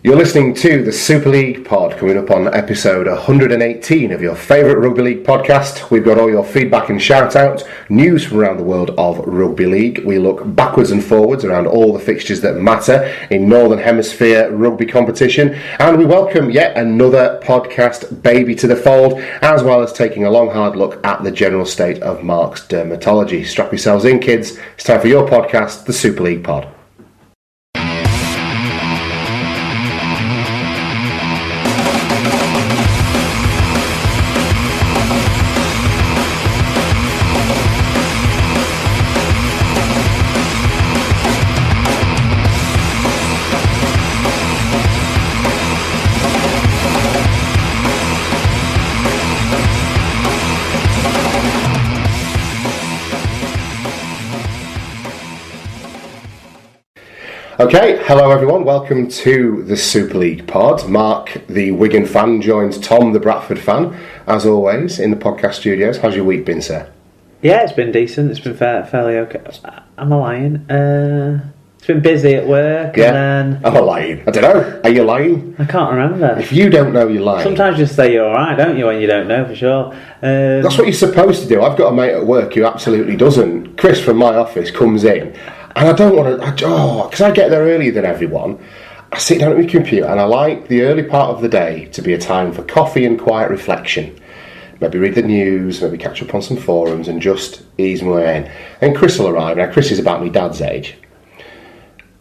You're listening to the Super League pod, coming up on episode 118 of your favourite Rugby League podcast. We've got all your feedback and shout-outs, news from around the world of Rugby League. We look backwards and forwards around all the fixtures that matter in Northern Hemisphere rugby competition. And we welcome yet another podcast baby to the fold, as well as taking a long, hard look at the general state of Mark's dermatology. Strap yourselves in, kids. It's time for your podcast, the Super League pod. Okay, hello everyone, welcome to the Super League pod. Mark, the Wigan fan, joins Tom, the Bradford fan, as always, in the podcast studios. How's your week been, sir? Yeah, it's been decent, it's been fairly okay. Am I lying? It's been busy at work, Yeah, and then... am I lying? I don't know, are you lying? I can't remember. If you don't know, you're lying. Sometimes you just say you're alright, don't you, when you don't know for sure. That's what you're supposed to do. I've got a mate at work who absolutely doesn't. Chris from my office comes in, and I don't want to, because I get there earlier than everyone. I sit down at my computer and I like the early part of the day to be a time for coffee and quiet reflection. Maybe read the news, maybe catch up on some forums and just ease my way in. And Chris will arrive. Now Chris is about my dad's age.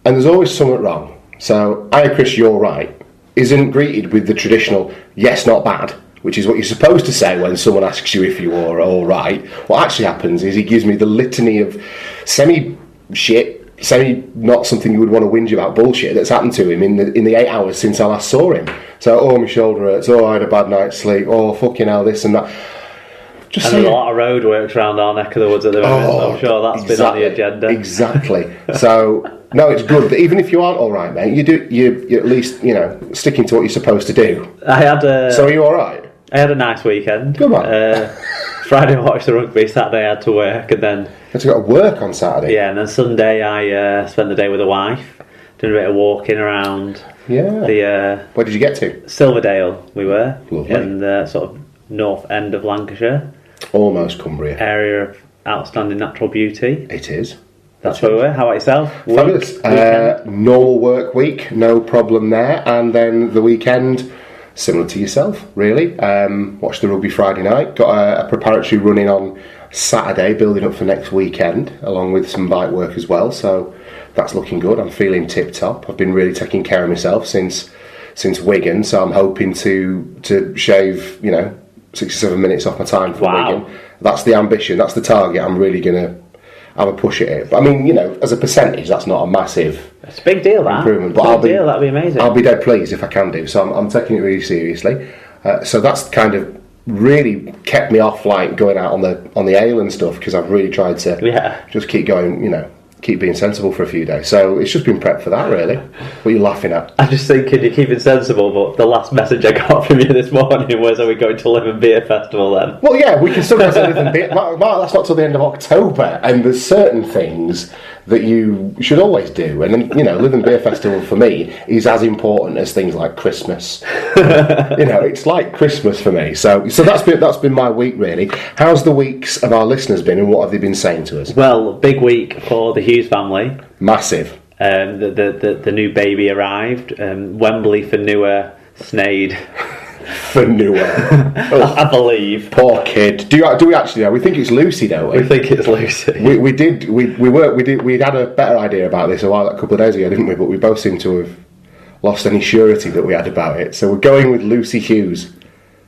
And there's always something wrong. So, "Hiya Chris, you're right," isn't greeted with the traditional, "yes, not bad," which is what you're supposed to say when someone asks you if you are all right. What actually happens is he gives me the litany of semi-shit, semi-not something you would want to whinge about bullshit that's happened to him in the 8 hours since I last saw him. So, "Oh, my shoulder hurts, oh, I had a bad night's sleep, oh, fucking hell, this and that." Just and there's a lot of roadworks around our neck of the woods at the moment, so I'm sure that's been on the agenda. Exactly. So, no, it's good. But even if you aren't all right, mate, you're at least, sticking to what you're supposed to do. So are you all right? I had a nice weekend. Good man. Friday I watched the rugby, Saturday I had to work, and then... You had to go to work on Saturday? Yeah, and then Sunday I spent the day with the wife, doing a bit of walking around. Yeah. Where did you get to? Silverdale we were. Lovely. In the sort of north end of Lancashire. Almost Cumbria. Area of outstanding natural beauty. It is. That's where we were. How about yourself? Fabulous. Normal work week, no problem there. And then the weekend, similar to yourself, really. Watched the rugby Friday night. Got a preparatory run in on Saturday, building up for next weekend, along with some bike work as well. So that's looking good. I'm feeling tip-top. I've been really taking care of myself since Wigan, so I'm hoping to shave, 67 minutes off my time for Wigan. That's the ambition, that's the target. I'm really going to have a push at it. But I mean, as a percentage, that's not a massive It's a big deal, that. improvement. But that'd be amazing. I'll be dead pleased if I can do. So I'm taking it really seriously. So that's kind of really kept me off like going out on the ale and stuff, because I've really tried to just keep going, keep being sensible for a few days. So it's just been prep for that, really. What are you laughing at? I'm just thinking you're keeping sensible, but the last message I got from you this morning was, are we going to Live and Beer Festival then? Well, yeah, we can still go to Live and Beer. Mark, that's not till the end of October, and there's certain things that you should always do. And then, Live and Beer Festival for me is as important as things like Christmas. It's like Christmas for me. So that's been my week, really. How's the weeks of our listeners been, and what have they been saying to us? Well, big week for the Hughes family. Massive. The new baby arrived. Wembley for Newer, Sneyd. For Newer. I believe. Poor kid. Do we actually know? We think it's Lucy, don't we? We think it's Lucy. We had a better idea about this a couple of days ago, didn't we? But we both seem to have lost any surety that we had about it. So we're going with Lucy Hughes.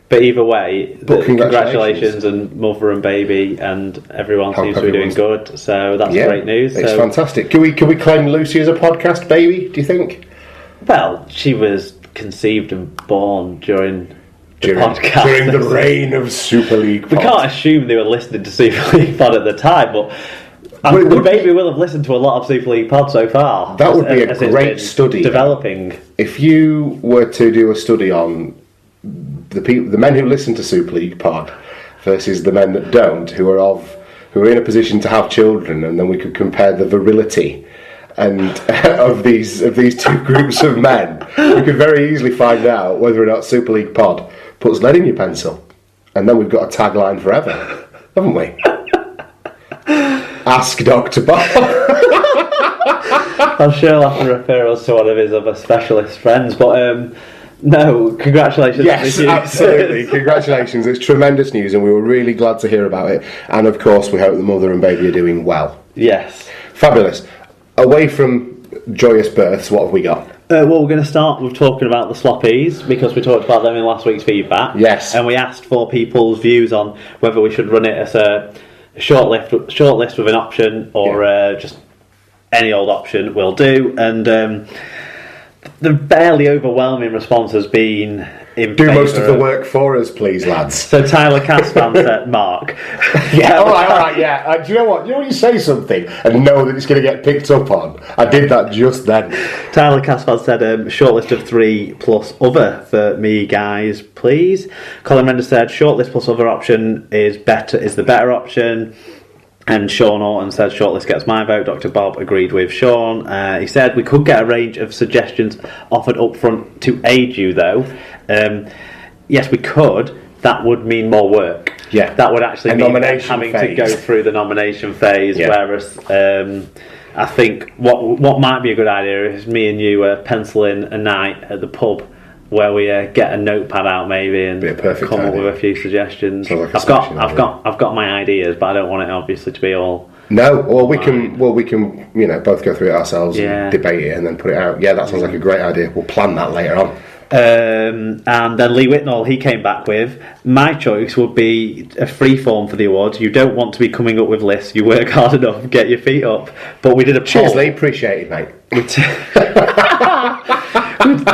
But either way, congratulations and mother and baby, and everyone seems to be doing good. So that's great news. It's fantastic. Can we claim Lucy as a podcast baby, do you think? Well, she was conceived and born during the podcast. During the reign of Super League Pod. We can't assume they were listening to Super League Pod at the time, but the baby will have listened to a lot of Super League Pod so far. That would be a great study. Developing. If you were to do a study on the men who listen to Super League Pod versus the men that don't, who are in a position to have children, and then we could compare the virility and of these two groups of men, we could very easily find out whether or not Super League Pod puts lead in your pencil. And then we've got a tagline forever, haven't we? Ask Dr. Bob. I'm sure he'll have to refer us to one of his other specialist friends, but no, congratulations. Yes, absolutely. Congratulations. It's tremendous news and we were really glad to hear about it. And of course, we hope the mother and baby are doing well. Yes. Fabulous. Away from joyous births, what have we got? Well, we're going to start with talking about the SLPies because we talked about them in last week's feedback. Yes. And we asked for people's views on whether we should run it as a short list with an option or just any old option will do. And the barely overwhelming response has been in do most of the work for us, please, lads. So Tyler Caspan said, Mark. Yeah, all right, yeah. Do you know what? You say something and know that it's going to get picked up on. I did that just then. Tyler Caspan said, short list of 3 plus other for me, guys, please. Colin Render said, short list plus other option is the better option. And Sean Orton said shortlist gets my vote. Dr. Bob agreed with Sean. He said we could get a range of suggestions offered up front to aid you though. Yes, we could. That would mean more work. Yeah. That would actually mean having phase. to go through the nomination phase. Yeah. Whereas I think what might be a good idea is me and you pencil in a night at the pub where we get a notepad out maybe and come up with a few suggestions. Like I've got my ideas, but I don't want it obviously to be all. No, we can both go through it ourselves and debate it and then put it out. Yeah, that sounds like a great idea. We'll plan that later on. And then Lee Whitnall, he came back with, my choice would be a free form for the awards. You don't want to be coming up with lists. You work hard enough, get your feet up. But we did a poll. Cheers, Lee. Appreciate it, mate.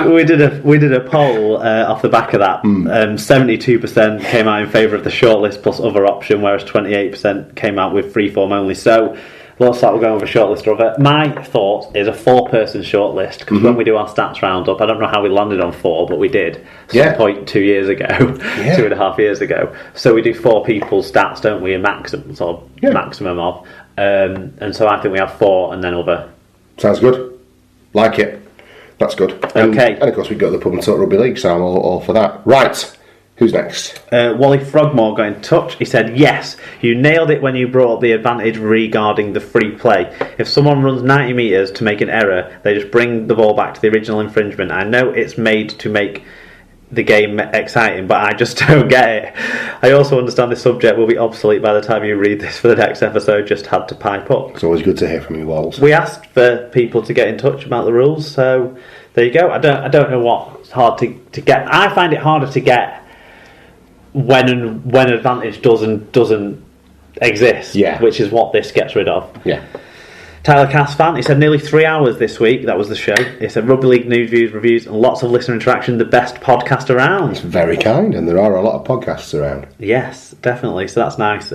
we did a poll off the back of that. 72% came out in favour of the shortlist plus other option, whereas 28% came out with freeform only. So looks like we're going with a shortlist or other. My thought is a 4-person shortlist because when we do our stats roundup, I don't know how we landed on 4, but we did some point 2 years ago, 2.5 years ago. So we do 4 people's stats, don't we? A maximum of, and so I think we have 4 and then other. Sounds good. Like it. That's good. Okay. And of course we go to the pub and talk rugby league, so I'm all for that. Right. Who's next? Wally Frogmore got in touch. He said, yes, you nailed it when you brought up the advantage regarding the free play. If someone runs 90 metres to make an error, they just bring the ball back to the original infringement. I know it's made to make the game exciting, but I just don't get it. I also understand this subject will be obsolete by the time you read this for the next episode. Just had to pipe up. It's always good to hear from you, Walls. We asked for people to get in touch about the rules, so there you go. I don't know what's hard to get. I find it harder to get when advantage doesn't exist, which is what this gets rid of. Yeah. Tyler Casfan, he said nearly 3 hours this week, that was the show. He said Rugby League news, views, reviews and lots of listener interaction, the best podcast around. It's very kind, and there are a lot of podcasts around. Yes, definitely, so that's nice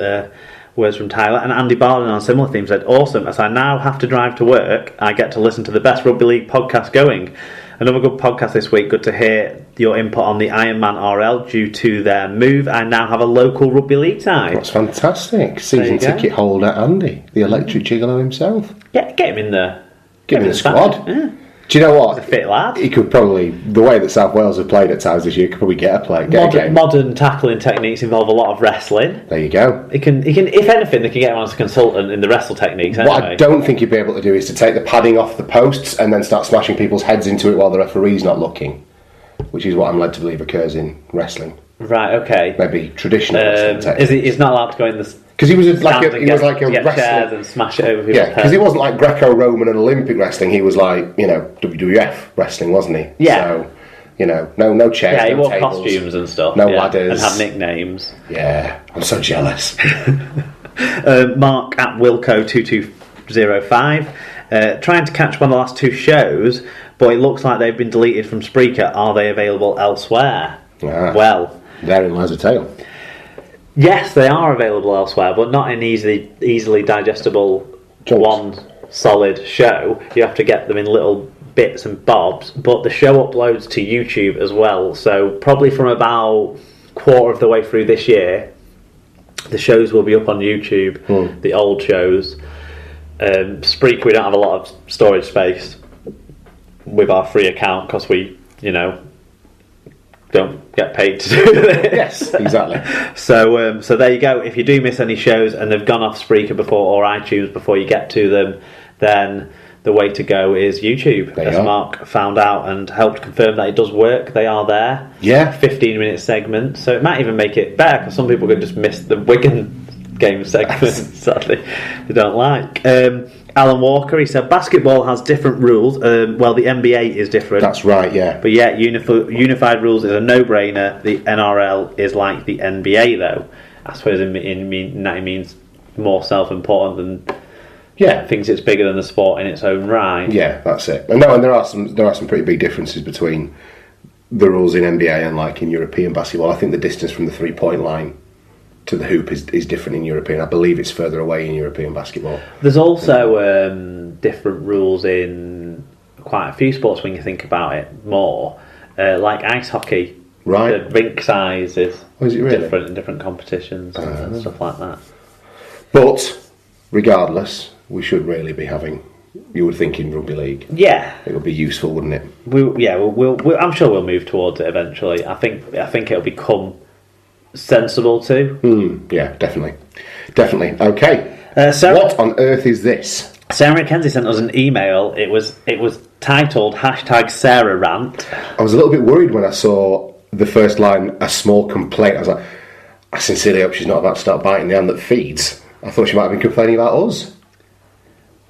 words from Tyler. And Andy Barden on a similar theme said, awesome, as I now have to drive to work, I get to listen to the best Rugby League podcast going. Another good podcast this week. Good to hear your input on the Ironman RL. Due to their move, I now have a local Rugby League tie. That's fantastic. Season ticket holder Andy, the electric gigolo himself. Get him in there. Get him in the squad. Yeah. Do you know what? He's a fit lad. He could probably, the way that South Wales have played at times this year, could probably get a play. Modern tackling techniques involve a lot of wrestling. There you go. He can. If anything, they can get him as a consultant in the wrestle techniques. Anyway. What I don't think you'd be able to do is to take the padding off the posts and then start smashing people's heads into it while the referee's not looking, which is what I'm led to believe occurs in wrestling. Right. Okay. Maybe traditional wrestling techniques. He's not allowed to go in the. Because he was like a wrestler and smash it over people's heads. Because he wasn't like Greco-Roman and Olympic wrestling. He was like WWF wrestling, wasn't he? Yeah. So no chairs. Yeah, he wore tables, costumes and stuff. No ladders. And had nicknames. Yeah, I'm so jealous. Mark at Wilco2205 trying to catch one of the last 2 shows, but it looks like they've been deleted from Spreaker. Are they available elsewhere? Well, therein lies a tale. Yes, they are available elsewhere, but not in easily digestible one solid show. You have to get them in little bits and bobs, but the show uploads to YouTube as well, so probably from about quarter of the way through this year, the shows will be up on YouTube, the old shows. Spreaker, we don't have a lot of storage space with our free account because we, don't get paid to do this. Yes, exactly. So there you go. If you do miss any shows and they've gone off Spreaker before or iTunes before you get to them, then the way to go is YouTube, as Mark found out and helped confirm that it does work. They are there. Yeah. 15-minute segments. So it might even make it better because some people could just miss the Wigan game segment, sadly. They don't like. Alan Walker, he said, basketball has different rules. Well, the NBA is different. That's right, yeah. But yeah, unified rules is a no-brainer. The NRL is like the NBA, though. I suppose that it means more self-important than... Yeah, thinks it's bigger than the sport in its own right. Yeah, that's it. And there are some pretty big differences between the rules in NBA and like in European basketball. I think the distance from the 3-point line to the hoop is different in European. I believe it's further away in European basketball. There's also different rules in quite a few sports when you think about it more. Like ice hockey. Right. The rink size is really? different in different competitions and stuff like that. But regardless, we should really be having, you would think, in Rugby League. Yeah. It would be useful, wouldn't it? We'll I'm sure we'll move towards it eventually. I think it'll become sensible too. Yeah, definitely. Okay. What on earth is this? Sarah McKenzie sent us an email. It was titled #Sarah Rant. I was a little bit worried when I saw the first line, a small complaint. I was like, I sincerely hope she's not about to start biting the hand that feeds. I thought she might have been complaining about us.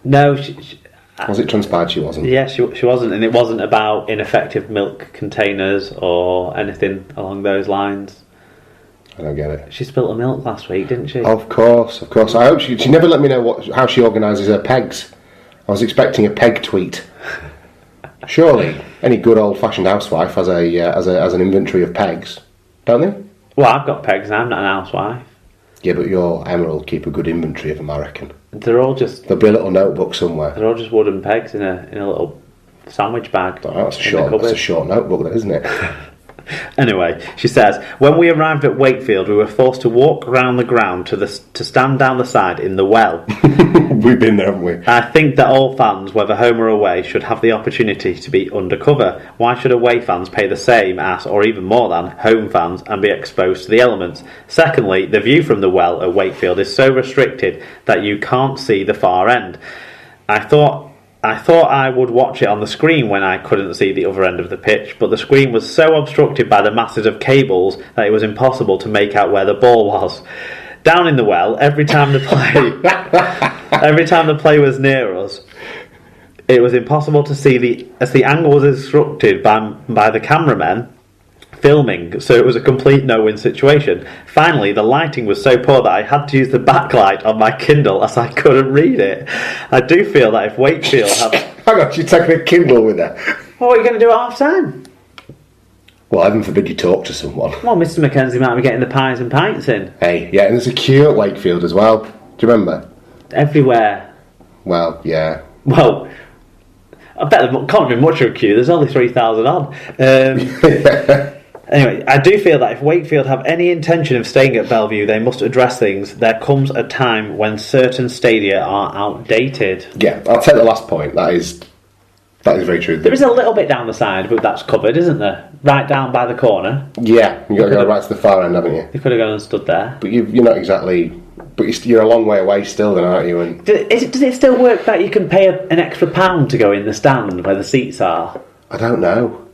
No, was it transpired she wasn't? Yeah, she wasn't, and it wasn't about ineffective milk containers or anything along those lines. I don't get it. She spilt her milk last week, didn't she? Of course. I hope she never let me know how she organises her pegs. I was expecting a peg tweet. Surely, any good old-fashioned housewife has an inventory of pegs, don't they? Well, I've got pegs and I'm not an housewife. Yeah, but your Emma will keep a good inventory of them, I reckon. There'll be a little notebook somewhere. They're all just wooden pegs in a little sandwich bag. Oh, that's a short notebook, then, isn't it? Anyway, she says, when we arrived at Wakefield, we were forced to walk around the ground to stand down the side in the well. We've been there, haven't we? I think that all fans, whether home or away, should have the opportunity to be undercover. Why should away fans pay the same as, or even more than, home fans and be exposed to the elements? Secondly, the view from the well at Wakefield is so restricted that you can't see the far end. I thought I would watch it on the screen when I couldn't see the other end of the pitch, but the screen was so obstructed by the masses of cables that it was impossible to make out where the ball was. Down in the well, every time the play was near us, it was impossible to see as the angle was obstructed by the cameramen filming, so it was a complete no-win situation. Finally, the lighting was so poor that I had to use the backlight on my Kindle as I couldn't read it. I do feel that if Wakefield had... Hang on, she's taking a Kindle with her. What are you going to do at half-time? Well, heaven forbid you talk to someone. Well, Mr. Mackenzie might be getting the pies and pints in. Hey, yeah, and there's a queue at Wakefield as well. Do you remember? Everywhere. Well, yeah. Well, I bet there can't be much of a queue. There's only 3,000 on. Anyway, I do feel that if Wakefield have any intention of staying at Bellevue, they must address things. There comes a time when certain stadia are outdated. Yeah, I'll take the last point. That is very true. There is a little bit down the side, but that's covered, isn't there? Right down by the corner. Yeah, you've got to go right to the far end, haven't you? You could have gone and stood there. But you're not exactly... But you're a long way away still, then, aren't you? And does it still work that you can pay an extra £1 to go in the stand where the seats are? I don't know.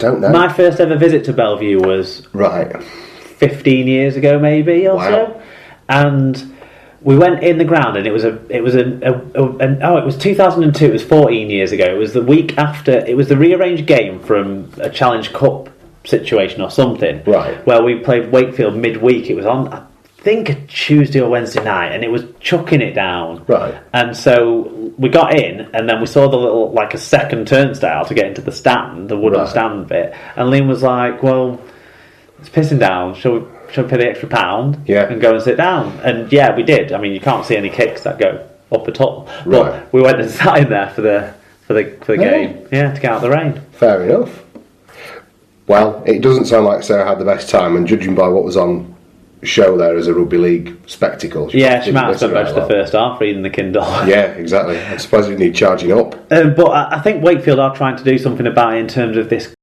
My first ever visit to Bellevue was 15 years ago, maybe, or so. And we went in the ground, and it was 2002. It was 14 years ago. It was the week after. It was the rearranged game from a Challenge Cup situation or something. Right. Where we played Wakefield midweek. It was on, I think, a Tuesday or Wednesday night, and it was chucking it down. Right. And so we got in, and then we saw the little, like a second turnstile to get into the stand, the wooden stand bit. And Liam was like, "Well, it's pissing down. Shall we pay the extra £1 and go and sit down?" And yeah, we did. I mean, you can't see any kicks that go up at all. But we went and sat in there for the game. Yeah, to get out of the rain. Fair enough. Well, it doesn't sound like Sarah had the best time, and judging by what was on show there as a rugby league spectacle. She might have spent most of the first half reading the Kindle. Yeah, exactly. I suppose you need charging up. But I think Wakefield are trying to do something about it in terms of this